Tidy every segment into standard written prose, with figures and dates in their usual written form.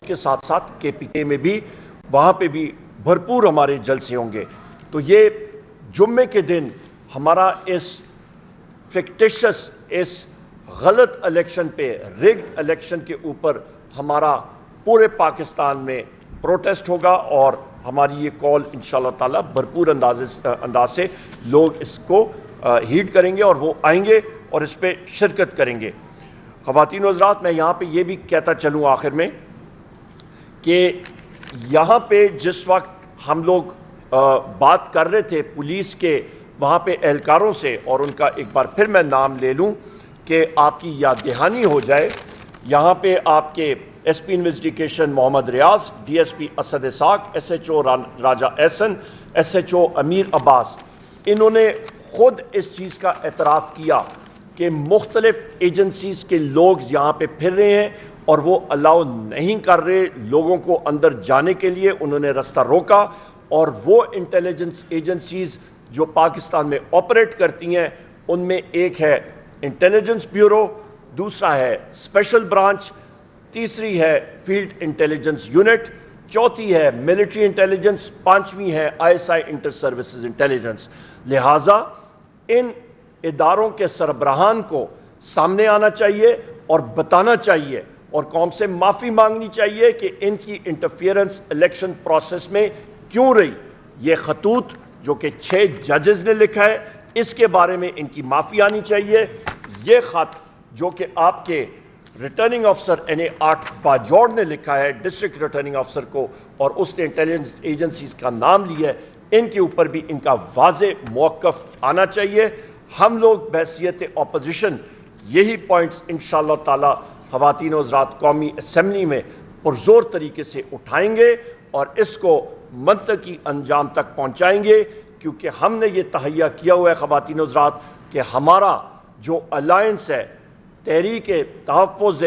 کے ساتھ ساتھ KPK میں بھی وہاں پہ بھی بھرپور ہمارے جلسے ہوں گے. تو یہ جمعے کے دن ہمارا اس فکٹیشس اس غلط الیکشن پہ ریگڈ الیکشن کے اوپر ہمارا پورے پاکستان میں پروٹیسٹ ہوگا اور ہماری یہ کال انشاءاللہ تعالی بھرپور انداز سے لوگ اس کو ہیڈ کریں گے اور وہ آئیں گے اور اس پہ شرکت کریں گے. خواتین و حضرات, میں یہاں پہ یہ بھی کہتا چلوں آخر میں کہ یہاں پہ جس وقت ہم لوگ بات کر رہے تھے پولیس کے وہاں پہ اہلکاروں سے, اور ان کا ایک بار پھر میں نام لے لوں کہ آپ کی یاد دہانی ہو جائے, یہاں پہ آپ کے SP انویسٹیگیشن محمد ریاض, DSP اسد اسحاق, SHO راجہ احسن, SHO امیر عباس, انہوں نے خود اس چیز کا اعتراف کیا کہ مختلف ایجنسیز کے لوگ یہاں پہ پھر رہے ہیں اور وہ الاؤ نہیں کر رہے لوگوں کو اندر جانے کے لیے. انہوں نے رستہ روکا اور وہ انٹیلیجنس ایجنسیز جو پاکستان میں آپریٹ کرتی ہیں ان میں ایک ہے انٹیلیجنس بیورو, دوسرا ہے اسپیشل برانچ, تیسری ہے فیلڈ انٹیلیجنس یونٹ, چوتھی ہے ملٹری انٹیلیجنس, پانچویں ہے ISI انٹر سروسز انٹیلیجنس. لہٰذا ان اداروں کے سربراہان کو سامنے آنا چاہیے اور بتانا چاہیے اور قوم سے معافی مانگنی چاہیے کہ ان کی انٹرفیئرنس الیکشن پروسیس میں کیوں رہی. یہ خطوط جو کہ 6 ججز نے لکھا ہے اس کے بارے میں ان کی معافی آنی چاہیے. یہ خط جو کہ آپ کے ریٹرننگ آفیسر NA8 باجوڑ نے لکھا ہے ڈسٹرکٹ ریٹرننگ آفیسر کو, اور اس نے انٹیلیجنس ایجنسیز کا نام لیا ہے, ان کے اوپر بھی ان کا واضح موقف آنا چاہیے. ہم لوگ بحیثیت اپوزیشن یہی پوائنٹس انشاءاللہ تعالی خواتین و حضرات قومی اسمبلی میں پرزور طریقے سے اٹھائیں گے اور اس کو منطقی انجام تک پہنچائیں گے, کیونکہ ہم نے یہ تہیہ کیا ہوا ہے خواتین و حضرات کہ ہمارا جو الائنس ہے تحریک تحفظ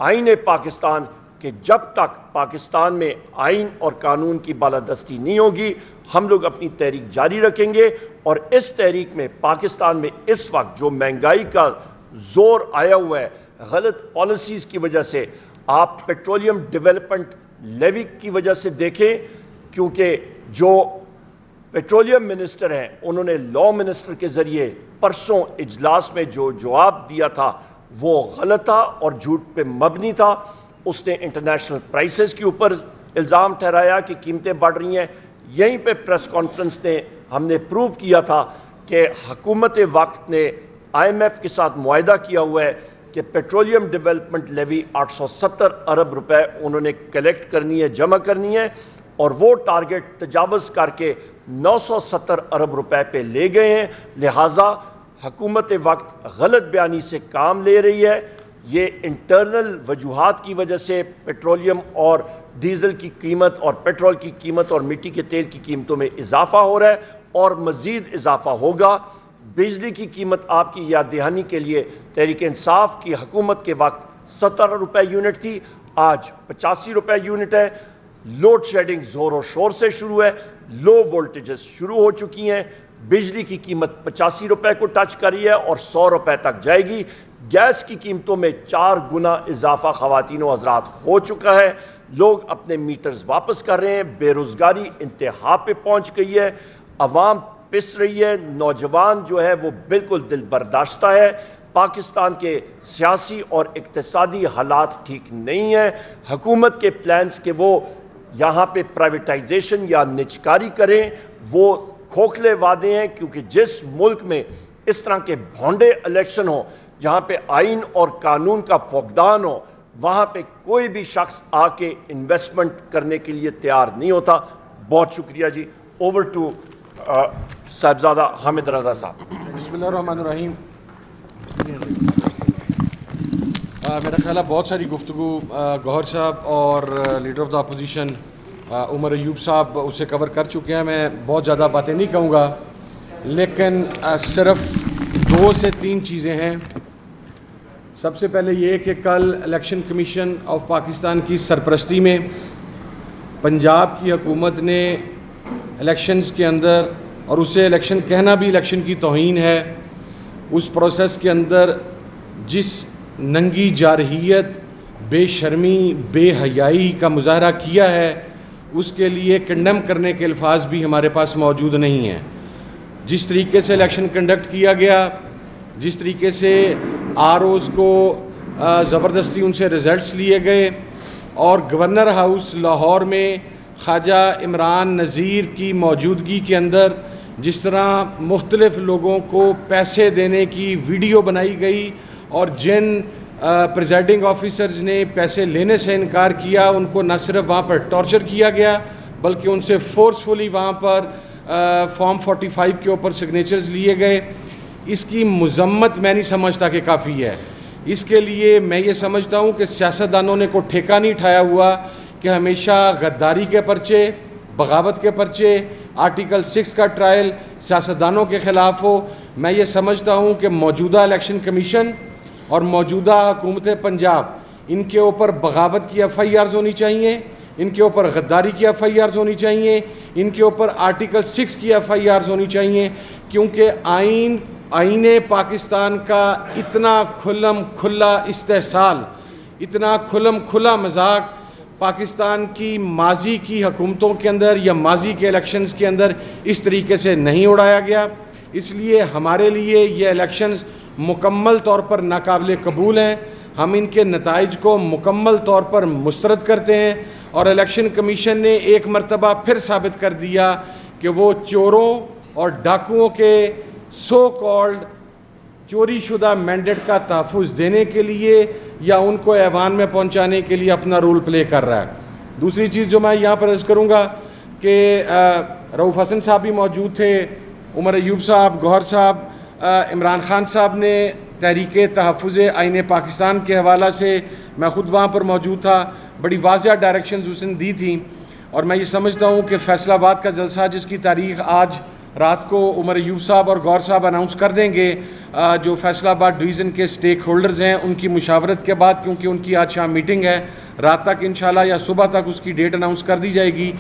آئین پاکستان, کہ جب تک پاکستان میں آئین اور قانون کی بالادستی نہیں ہوگی ہم لوگ اپنی تحریک جاری رکھیں گے. اور اس تحریک میں پاکستان میں اس وقت جو مہنگائی کا زور آیا ہوا ہے غلط پالیسیز کی وجہ سے, آپ پیٹرولیم ڈیولپمنٹ لیوی کی وجہ سے دیکھیں, کیونکہ جو پیٹرولیم منسٹر ہیں انہوں نے لا منسٹر کے ذریعے پرسوں اجلاس میں جو جواب دیا تھا وہ غلط تھا اور جھوٹ پہ مبنی تھا. اس نے انٹرنیشنل پرائسز کے اوپر الزام ٹھہرایا کہ قیمتیں بڑھ رہی ہیں. یہیں پہ پریس کانفرنس نے ہم نے پروو کیا تھا کہ حکومت وقت نے IMF کے ساتھ معاہدہ کیا ہوا ہے کہ پیٹرولیم ڈیولپمنٹ لیوی 870 ارب روپے انہوں نے کلیکٹ کرنی ہے, جمع کرنی ہے, اور وہ ٹارگٹ تجاوز کر کے 970 ارب روپے پہ لے گئے ہیں. لہٰذا حکومت وقت غلط بیانی سے کام لے رہی ہے. یہ انٹرنل وجوہات کی وجہ سے پیٹرولیم اور ڈیزل کی قیمت اور پیٹرول کی قیمت اور مٹی کے تیل کی قیمتوں میں اضافہ ہو رہا ہے اور مزید اضافہ ہوگا. بجلی کی قیمت آپ کی یاد دہانی کے لیے تحریک انصاف کی حکومت کے وقت 70 روپے یونٹ تھی, آج 85 روپے یونٹ ہے. لوڈ شیڈنگ زور و شور سے شروع ہے, لو وولٹیجز شروع ہو چکی ہیں, بجلی کی قیمت 85 روپے کو ٹچ کری ہے اور 100 روپے تک جائے گی. گیس کی قیمتوں میں 4 گنا اضافہ خواتین و حضرات ہو چکا ہے. لوگ اپنے میٹرز واپس کر رہے ہیں, بے روزگاری انتہا پہ پہنچ گئی ہے, عوام پس رہی ہے, نوجوان جو ہے وہ بالکل دل برداشتہ ہے. پاکستان کے سیاسی اور اقتصادی حالات ٹھیک نہیں ہیں. حکومت کے پلانز کہ وہ یہاں پہ پرائیویٹائزیشن یا نجکاری کریں وہ کھوکھلے وعدے ہیں, کیونکہ جس ملک میں اس طرح کے بھونڈے الیکشن ہوں جہاں پہ آئین اور قانون کا فقدان ہو وہاں پہ کوئی بھی شخص آ کے انویسٹمنٹ کرنے کے لیے تیار نہیں ہوتا. بہت شکریہ جی. اوور ٹو صاحبزادہ حامد رضا صاحب. بسم اللہ الرحمن الرحیم. میرا خیال ہے بہت ساری گفتگو گوہر صاحب اور leader of the opposition Omar Ayub صاحب اسے کور کر چکے ہیں. میں بہت زیادہ باتیں نہیں کہوں گا, لیکن صرف 2 سے 3 چیزیں ہیں. سب سے پہلے یہ کہ کل الیکشن کمیشن آف پاکستان کی سرپرستی میں پنجاب کی حکومت نے الیکشنز کے اندر, اور اسے الیکشن کہنا بھی الیکشن کی توہین ہے, اس پروسیس کے اندر جس ننگی جارحیت, بے شرمی بے حیائی کا مظاہرہ کیا ہے اس کے لیے کنڈم کرنے کے الفاظ بھی ہمارے پاس موجود نہیں ہیں. جس طریقے سے الیکشن کنڈکٹ کیا گیا, جس طریقے سے آر اوز کو زبردستی ان سے رزلٹس لیے گئے, اور گورنر ہاؤس لاہور میں خواجہ عمران نذیر کی موجودگی کے اندر جس طرح مختلف لوگوں کو پیسے دینے کی ویڈیو بنائی گئی, اور جن پریزائڈنگ آفیسرز نے پیسے لینے سے انکار کیا ان کو نہ صرف وہاں پر ٹارچر کیا گیا بلکہ ان سے فورسفلی وہاں پر فارم 45 کے اوپر سگنیچرز لیے گئے. اس کی مذمت میں نہیں سمجھتا کہ کافی ہے. اس کے لیے میں یہ سمجھتا ہوں کہ سیاستدانوں نے کو ٹھیکہ نہیں اٹھایا ہوا کہ ہمیشہ غداری کے پرچے, بغاوت کے پرچے, آرٹیکل 6 کا ٹرائل سیاستدانوں کے خلاف ہو. میں یہ سمجھتا ہوں کہ موجودہ الیکشن کمیشن اور موجودہ حکومت پنجاب ان کے اوپر بغاوت کی ایف آئی آرز ہونی چاہیے, ان کے اوپر غداری کی ایف آئی آرز ہونی چاہیے, ان کے اوپر آرٹیکل 6 کی ایف آئی آرز ہونی چاہیے, کیونکہ آئین پاکستان کا اتنا کھلم کھلا استحصال, اتنا کھلم کھلا مذاق پاکستان کی ماضی کی حکومتوں کے اندر یا ماضی کے الیکشنز کے اندر اس طریقے سے نہیں اڑایا گیا. اس لیے ہمارے لیے یہ الیکشنز مکمل طور پر ناقابل قبول ہیں. ہم ان کے نتائج کو مکمل طور پر مسترد کرتے ہیں, اور الیکشن کمیشن نے ایک مرتبہ پھر ثابت کر دیا کہ وہ چوروں اور ڈاکوؤں کے سو کالڈ چوری شدہ مینڈیٹ کا تحفظ دینے کے لیے یا ان کو ایوان میں پہنچانے کے لیے اپنا رول پلے کر رہا ہے. دوسری چیز جو میں یہاں پر عرض کروں گا کہ رؤوف حسن صاحب بھی موجود تھے, عمر ایوب صاحب, گوہر صاحب, عمران خان صاحب نے تحریک تحفظ آئین پاکستان کے حوالہ سے, میں خود وہاں پر موجود تھا, بڑی واضح ڈائریکشنز اس نے دی تھیں. اور میں یہ سمجھتا ہوں کہ فیصل آباد کا جلسہ جس کی تاریخ آج رات کو عمر ایوب صاحب اور گوہر صاحب اناؤنس کر دیں گے, جو فیصل آباد ڈویژن کے سٹیک ہولڈرز ہیں ان کی مشاورت کے بعد, کیونکہ ان کی آج شام میٹنگ ہے, رات تک انشاءاللہ یا صبح تک اس کی ڈیٹ اناؤنس کر دی جائے گی,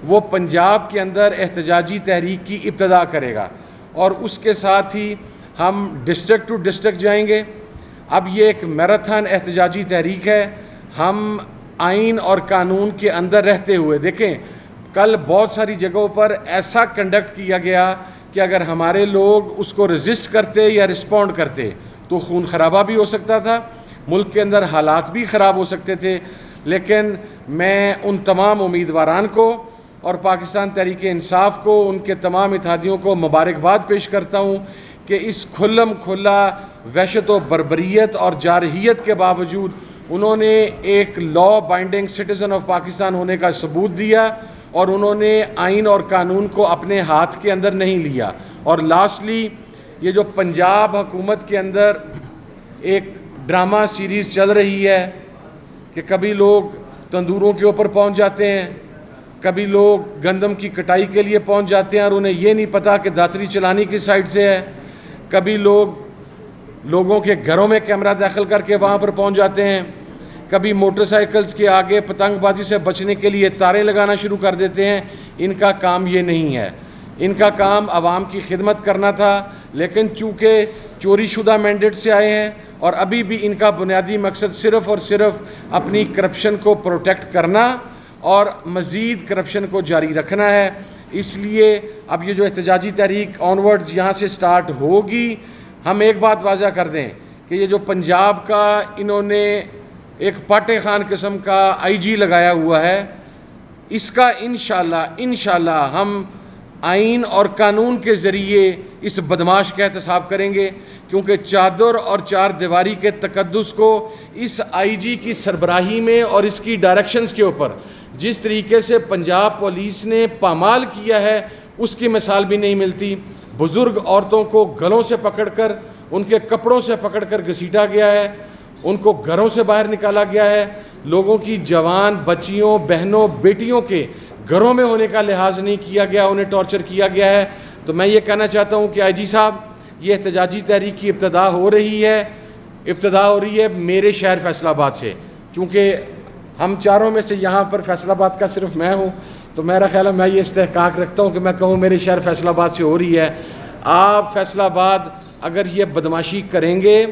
وہ پنجاب کے اندر احتجاجی تحریک کی ابتدا کرے گا. اور اس کے ساتھ ہی ہم ڈسٹرکٹ ٹو ڈسٹرکٹ جائیں گے. اب یہ ایک میراتھن احتجاجی تحریک ہے. ہم آئین اور قانون کے اندر رہتے ہوئے, دیکھیں کل بہت ساری جگہوں پر ایسا کنڈکٹ کیا گیا کہ اگر ہمارے لوگ اس کو رزسٹ کرتے یا رسپونڈ کرتے تو خون خرابہ بھی ہو سکتا تھا, ملک کے اندر حالات بھی خراب ہو سکتے تھے. لیکن میں ان تمام امیدواران کو اور پاکستان تحریک انصاف کو, ان کے تمام اتحادیوں کو مبارکباد پیش کرتا ہوں کہ اس کھلم کھلا وحشت و بربریت اور جارحیت کے باوجود انہوں نے ایک لا بائنڈنگ سٹیزن آف پاکستان ہونے کا ثبوت دیا, اور انہوں نے آئین اور قانون کو اپنے ہاتھ کے اندر نہیں لیا. اور لاسٹلی یہ جو پنجاب حکومت کے اندر ایک ڈرامہ سیریز چل رہی ہے کہ کبھی لوگ تندوروں کے اوپر پہنچ جاتے ہیں, کبھی لوگ گندم کی کٹائی کے لیے پہنچ جاتے ہیں اور انہیں یہ نہیں پتا کہ داتری چلانی کس سائڈ سے ہے, کبھی لوگوں کے گھروں میں کیمرہ داخل کر کے وہاں پر پہنچ جاتے ہیں, کبھی موٹر سائیکلز کے آگے پتنگ بازی سے بچنے کے لیے تاریں لگانا شروع کر دیتے ہیں. ان کا کام یہ نہیں ہے, ان کا کام عوام کی خدمت کرنا تھا. لیکن چونکہ چوری شدہ مینڈیٹ سے آئے ہیں اور ابھی بھی ان کا بنیادی مقصد صرف اور صرف اپنی کرپشن کو پروٹیکٹ کرنا اور مزید کرپشن کو جاری رکھنا ہے, اس لیے اب یہ جو احتجاجی تحریک آنورڈز یہاں سے سٹارٹ ہوگی, ہم ایک بات واضح کر دیں کہ یہ جو پنجاب کا انہوں نے ایک پاٹے خان قسم کا آئی جی لگایا ہوا ہے, اس کا انشاءاللہ ہم آئین اور قانون کے ذریعے اس بدماش کا احتساب کریں گے, کیونکہ چادر اور چار دیواری کے تقدس کو اس آئی جی کی سربراہی میں اور اس کی ڈائریکشنز کے اوپر جس طریقے سے پنجاب پولیس نے پامال کیا ہے اس کی مثال بھی نہیں ملتی. بزرگ عورتوں کو گلوں سے پکڑ کر, ان کے کپڑوں سے پکڑ کر گھسیٹا گیا ہے, ان کو گھروں سے باہر نکالا گیا ہے, لوگوں کی جوان بچیوں, بہنوں, بیٹیوں کے گھروں میں ہونے کا لحاظ نہیں کیا گیا, انہیں ٹارچر کیا گیا ہے. تو میں یہ کہنا چاہتا ہوں کہ آئی جی صاحب, یہ احتجاجی تحریک کی ابتدا ہو رہی ہے میرے شہر فیصل آباد سے, چونکہ ہم چاروں میں سے یہاں پر فیصل آباد کا صرف میں ہوں, تو میرا خیال ہے میں یہ استحقاق رکھتا ہوں کہ میں کہوں میرے شہر فیصل آباد سے ہو رہی ہے. آپ فیصل آباد اگر یہ بدماشی کریں گے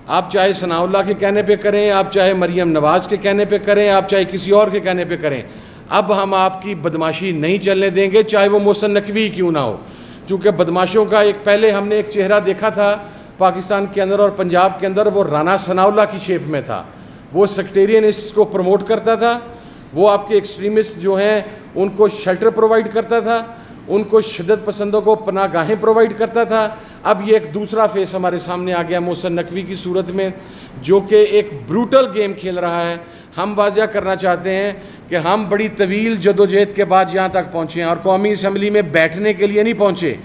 آپ چاہے ثناء اللہ کے کہنے پہ کریں, آپ چاہے مریم نواز کے کہنے پہ کریں, آپ چاہے کسی اور کے کہنے پہ کریں, اب ہم آپ کی بدماشی نہیں چلنے دیں گے, چاہے وہ محسن نقوی کیوں نہ ہو. چونکہ بدماشوں کا ایک پہلے ہم نے ایک چہرہ دیکھا تھا پاکستان کے اندر اور پنجاب کے اندر, وہ رانا ثناء اللہ کی شیپ میں تھا. وہ سیکٹیرینسٹ کو پروموٹ کرتا تھا, وہ آپ کے ایکسٹریمسٹ جو ہیں ان کو شیلٹر پرووائڈ کرتا تھا, ان کو شدت پسندوں کو پناہ گاہیں پرووائڈ کرتا تھا. اب یہ ایک دوسرا فیس ہمارے سامنے آ گیا محسن نقوی کی صورت میں, جو کہ ایک بروٹل گیم کھیل رہا ہے. ہم واضح کرنا چاہتے ہیں کہ ہم بڑی طویل جدوجہد کے بعد یہاں تک پہنچے ہیں, اور قومی اسمبلی میں بیٹھنے کے لیے نہیں پہنچے.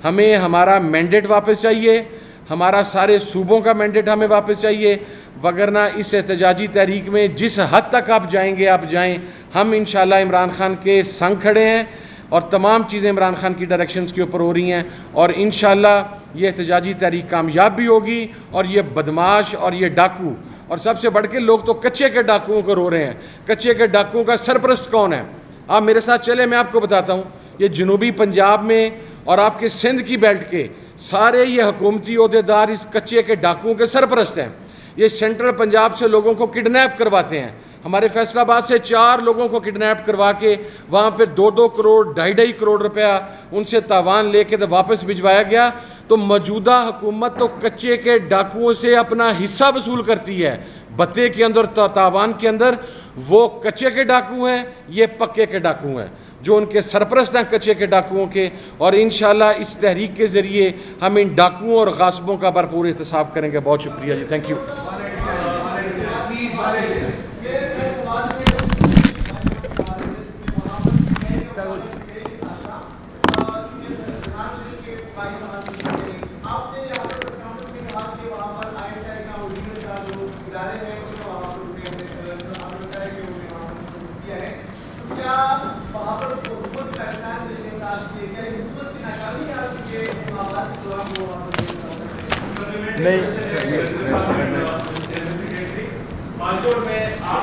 ہمیں ہمارا مینڈیٹ واپس چاہیے, ہمارا سارے صوبوں کا مینڈیٹ ہمیں واپس چاہیے, وگرنہ اس احتجاجی تحریک میں جس حد تک آپ جائیں گے آپ جائیں. ہم انشاءاللہ عمران خان کے سنگ کھڑے ہیں, اور تمام چیزیں عمران خان کی ڈائریکشنز کے اوپر ہو رہی ہیں, اور انشاءاللہ یہ احتجاجی تحریک کامیاب بھی ہوگی. اور یہ بدماش اور یہ ڈاکو, اور سب سے بڑھ کے لوگ تو کچے کے ڈاکوؤں کو رو رہے ہیں. کچے کے ڈاکوؤں کا سرپرست کون ہے؟ آپ میرے ساتھ چلے, میں آپ کو بتاتا ہوں. یہ جنوبی پنجاب میں اور آپ کے سندھ کی بیلٹ کے سارے یہ حکومتی عہدیدار اس کچے کے ڈاکوؤں کے سرپرست ہیں. یہ سینٹرل پنجاب سے لوگوں کو کڈنیپ کرواتے ہیں. ہمارے فیصل آباد سے 4 لوگوں کو کڈنیپ کروا کے وہاں پہ 2-2 کروڑ 2.5 کروڑ روپیہ ان سے تاوان لے کے تو واپس بھجوایا گیا. تو موجودہ حکومت تو کچے کے ڈاکوؤں سے اپنا حصہ وصول کرتی ہے. بتے کے اندر تاوان کے اندر وہ کچے کے ڈاکو ہیں, یہ پکے کے ڈاکو ہیں جو ان کے سرپرست ہیں کچے کے ڈاکوؤں کے. اور انشاءاللہ اس تحریک کے ذریعے ہم ان ڈاکوؤں اور غاصبوں کا بھرپور احتساب کریں گے. بہت شکریہ جی, تھینک یو.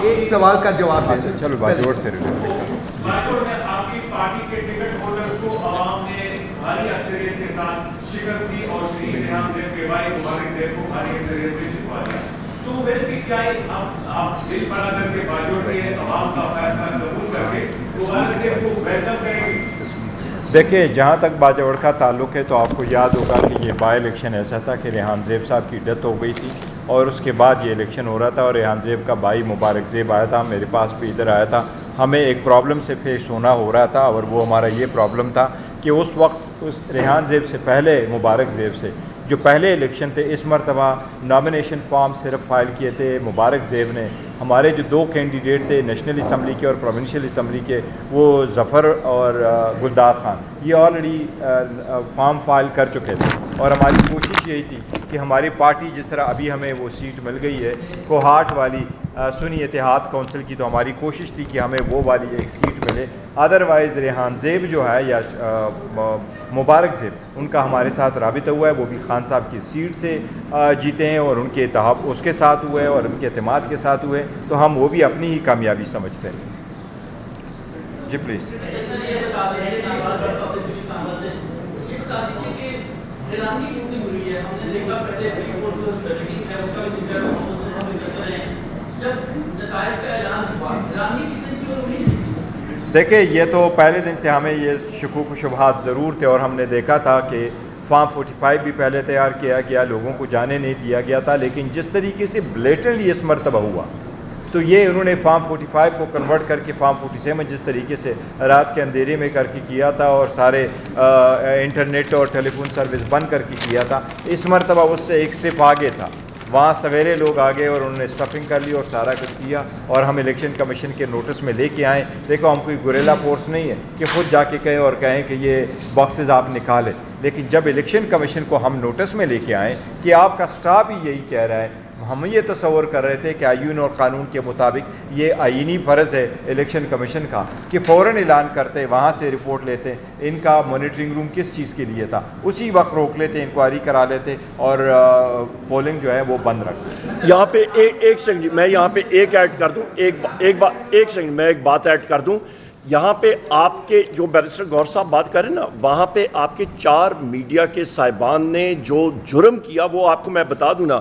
ایک سوال کا جواب دیں. چلو باجوڑ سے باجوڑ میں آپ کی پارٹی کے ٹکٹ ہولڈرز کو عوام نے بھاری اکثریت کے ساتھ شکست دی اور شریف ریحان زیب کے بھائی مبارک زیب کو بھاری اکثریت سے جتوا دیا. تو ویل کی کیا آپ دل بڑا کر کے باجوڑ کے عوام کا فیصلہ قبول کر کے مبارک زیب کو ویلکم کریں گے؟ دیکھیں, جہاں تک باجوڑ کا تعلق ہے تو آپ کو یاد ہوگا کہ یہ بائی الیکشن ایسا تھا کہ ریحان زیب صاحب کی ڈیتھ ہو گئی تھی, اور اس کے بعد یہ الیکشن ہو رہا تھا, اور ریحان زیب کا بھائی مبارک زیب آیا تھا, میرے پاس بھی ادھر آیا تھا. ہمیں ایک پرابلم سے فیس ہونا ہو رہا تھا, اور وہ ہمارا یہ پرابلم تھا کہ اس وقت اس ریحان زیب سے پہلے مبارک زیب سے جو پہلے الیکشن تھے, اس مرتبہ نامینیشن فارم صرف فائل کیے تھے مبارک زیب نے. ہمارے جو 2 کینڈیڈیٹ تھے نیشنل اسمبلی کے اور پروونشل اسمبلی کے, وہ ظفر اور گلداد خان, یہ آلریڈی فارم فائل کر چکے تھے. اور ہماری کوشش یہی تھی کہ ہماری پارٹی جس طرح ابھی ہمیں وہ سیٹ مل گئی ہے کوہاٹ والی سنی اتحاد کونسل کی, تو ہماری کوشش تھی کہ ہمیں وہ والی ایک سیٹ ملے. ادروائز ریحان زیب جو ہے یا مبارک زیب, ان کا ہمارے ساتھ رابطہ ہوا ہے, وہ بھی خان صاحب کی سیٹ سے جیتے ہیں, اور ان کے اتحاد اس کے ساتھ ہوئے اور ان کے اعتماد کے ساتھ ہوئے, تو ہم وہ بھی اپنی ہی کامیابی سمجھتے ہیں. جی پلیز. دیکھیں, یہ تو پہلے دن سے ہمیں یہ شکوک و شبہات ضرور تھے, اور ہم نے دیکھا تھا کہ فارم 45 بھی پہلے تیار کیا گیا, لوگوں کو جانے نہیں دیا گیا تھا. لیکن جس طریقے سے بلیٹنلی اس مرتبہ ہوا, تو یہ انہوں نے فارم 45 کو کنورٹ کر کے فارم 47 جس طریقے سے رات کے اندھیرے میں کر کے کیا تھا, اور سارے انٹرنیٹ اور ٹیلی فون سروس بند کر کے کیا تھا, اس مرتبہ اس سے ایک سٹیپ آگے تھا. وہاں سویرے لوگ آگے اور انہوں نے اسٹفنگ کر لی اور سارا کچھ کیا, اور ہم الیکشن کمیشن کے نوٹس میں لے کے آئیں. دیکھو, ہم کوئی گوریلا فورس نہیں ہے کہ خود جا کے کہیں اور کہیں کہ یہ باکسز آپ نکالیں. لیکن جب الیکشن کمیشن کو ہم نوٹس میں لے کے آئیں کہ آپ کا سٹاف ہی یہی کہہ رہا ہے, ہم یہ تصور کر رہے تھے کہ آئین اور قانون کے مطابق یہ آئینی فرض ہے الیکشن کمیشن کا کہ فوراً اعلان کرتے, وہاں سے رپورٹ لیتے, ان کا مانیٹرنگ روم کس چیز کے لیے تھا, اسی وقت روک لیتے, انکوائری کرا لیتے, اور پولنگ جو ہے وہ بند رکھتے. یہاں پہ ایک سیکنڈ, میں یہاں پہ ایک ایڈ کر دوں, ایک سیکنڈ میں ایک بات ایڈ کر دوں. یہاں پہ آپ کے جو بیرسٹر گور صاحب بات کر رہے ہیں نا, وہاں پہ آپ کے 4 میڈیا کے صاحبان نے جو جرم کیا وہ آپ کو میں بتا دوں نا.